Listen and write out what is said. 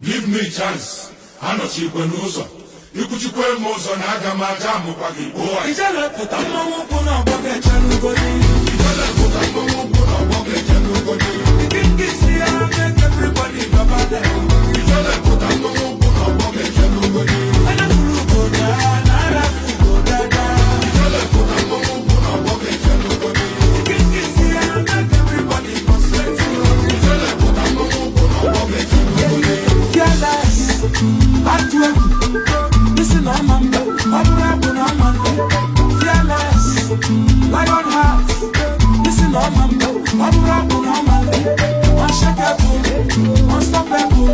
Give me chance, anochikwe n'ụzọ. Ikuchikwe m ụzọ na aga m aja amụkwa gị gbuo. Ijele pụta mmanwụ ụkwụ n'ọgbọ ga-eche n'ugodi. Ijele pụta mmanwụ ụkwụ n'ọgbọ ga-eche n'ugodi. Ike isi ya make everybody baba there. Ijele pụta mmanwụ ụkwụ n'ọgbọ ga-eche n'ugodi. Ana furu ugoda, na ara fugoda da. Ijele pụta mmanwụ ụkwụ n'ọgbọ ga-eche n'ugodi. Ike isi ya make everybody concentrate. Ijele pụta mmanwụ ụkwụ n'ọgbọ ga-eche n'ugodi. Fearless, atụ egwu. Listen on my man, I'm on my man. Fearless, lion heart. Listen on my man, I'm on my man. Unshakable, unstoppable.